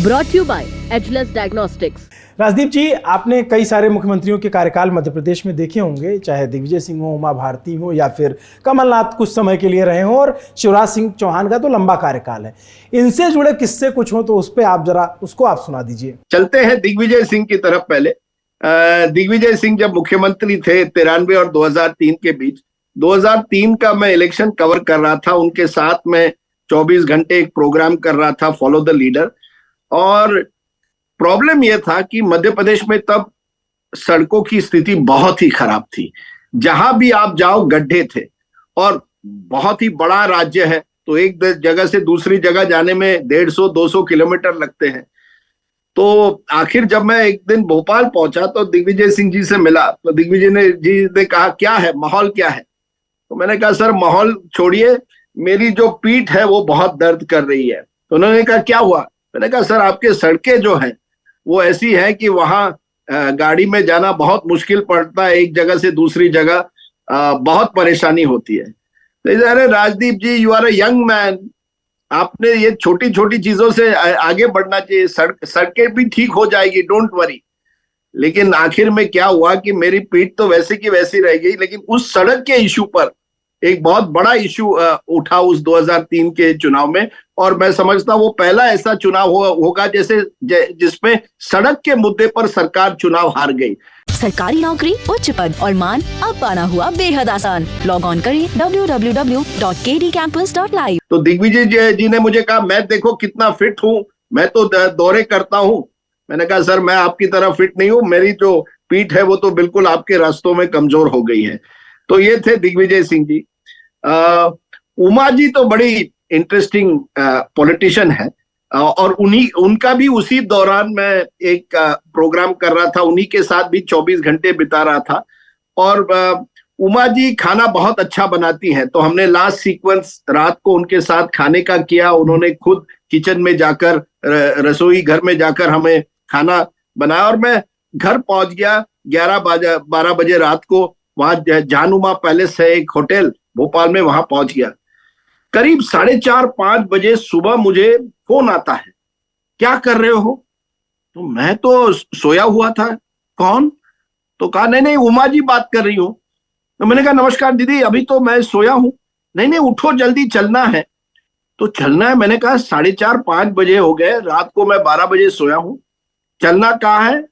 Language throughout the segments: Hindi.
Brought to you by Edgeless Diagnostics. Rajdeep जी, आपने कई सारे मुख्यमंत्रियों के कार्यकाल मध्य प्रदेश में देखे होंगे, चाहे दिग्विजय सिंह हो, उमा भारती हो या फिर कमलनाथ कुछ समय के लिए रहे हो, और शिवराज सिंह चौहान का तो लंबा कार्यकाल है। इनसे जुड़े किस्से कुछ हो तो उस पे आप जरा उसको आप सुना दीजिए। चलते हैं दिग्विजय सिंह की तरफ। पहले दिग्विजय सिंह जब मुख्यमंत्री थे 93 और 2003 के बीच, 2003 का मैं इलेक्शन कवर कर रहा था, उनके साथ मैं 24 घंटे एक प्रोग्राम कर रहा था, फॉलो द लीडर। और प्रॉब्लम यह था कि मध्य प्रदेश में तब सड़कों की स्थिति बहुत ही खराब थी। जहां भी आप जाओ गड्ढे थे, और बहुत ही बड़ा राज्य है तो एक जगह से दूसरी जगह जाने में 150-200 किलोमीटर लगते हैं। तो आखिर जब मैं एक दिन भोपाल पहुंचा तो दिग्विजय सिंह जी से मिला, तो दिग्विजय जी ने कहा क्या है, माहौल क्या है? तो मैंने कहा सर माहौल छोड़िए, मेरी जो पीठ है वो बहुत दर्द कर रही है। तो उन्होंने कहा क्या हुआ? मैंने कहा सर आपके सड़कें जो है वो ऐसी है कि वहां गाड़ी में जाना बहुत मुश्किल पड़ता है, एक जगह से दूसरी जगह बहुत परेशानी होती है। तो अरे Rajdeep ji, you are a young man, आपने ये छोटी छोटी चीजों से आगे बढ़ना चाहिए, सड़कें भी ठीक हो जाएगी, डोंट वरी। लेकिन आखिर में क्या हुआ कि मेरी पीठ तो वैसे की वैसी रह गई, लेकिन उस सड़क के इशू पर एक बहुत बड़ा इशू उठा उस 2003 के चुनाव में। और मैं समझता वो पहला ऐसा चुनाव होगा जिसमें सड़क के मुद्दे पर सरकार चुनाव हार गई। सरकारी नौकरी, उच्च पद और मान अब पाना हुआ बेहद आसान। लॉग ऑन करें www.kdcampus.live। तो दिग्विजय जी ने मुझे कहा मैं देखो कितना फिट हूँ, मैं तो दौरे करता हूँ। मैंने कहा सर मैं आपकी तरह फिट नहीं हूँ, मेरी जो पीठ है वो तो बिल्कुल आपके रास्तों में कमजोर हो गई है। तो ये थे दिग्विजय सिंह जी। उमा जी तो बड़ी इंटरेस्टिंग पॉलिटिशियन है, और उनका भी उसी दौरान मैं एक प्रोग्राम कर रहा था, उन्हीं के साथ भी 24 घंटे बिता रहा था। और उमा जी खाना बहुत अच्छा बनाती हैं, तो हमने लास्ट सीक्वेंस रात को उनके साथ खाने का किया। उन्होंने खुद किचन में जाकर, रसोई घर में जाकर हमें खाना बनाया, और मैं घर पहुंच गया 12 बजे रात को। वहां जानुमा पैलेस है एक होटल भोपाल में, वहां पहुंच गया। करीब 4:30-5 बजे सुबह मुझे फोन आता है, क्या कर रहे हो? तो मैं तो सोया हुआ था। कौन? तो कहा नहीं उमा जी बात कर रही हूं। तो मैंने कहा नमस्कार दीदी, अभी तो मैं सोया हूं। नहीं उठो, जल्दी चलना है। तो चलना है, मैंने कहा 4:30-5 बजे हो गए, रात को मैं 12 बजे सोया हूं। चलना कहाँ है?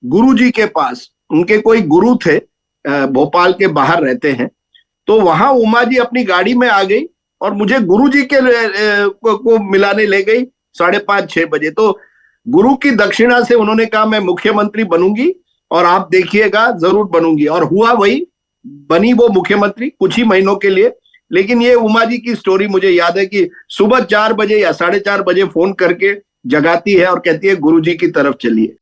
गुरु जी के पास। उनके कोई गुरु थे, भोपाल के बाहर रहते हैं। तो वहां उमा जी अपनी गाड़ी में आ गई और मुझे गुरु जी के को मिलाने ले गई 5:30-6 बजे। तो गुरु की दक्षिणा से उन्होंने कहा मैं मुख्यमंत्री बनूंगी और आप देखिएगा जरूर बनूंगी। और हुआ वही, बनी वो मुख्यमंत्री कुछ ही महीनों के लिए। लेकिन ये उमा जी की स्टोरी मुझे याद है कि सुबह 4 बजे या 4:30 बजे फोन करके जगाती है और कहती है गुरु जी की तरफ चलिए।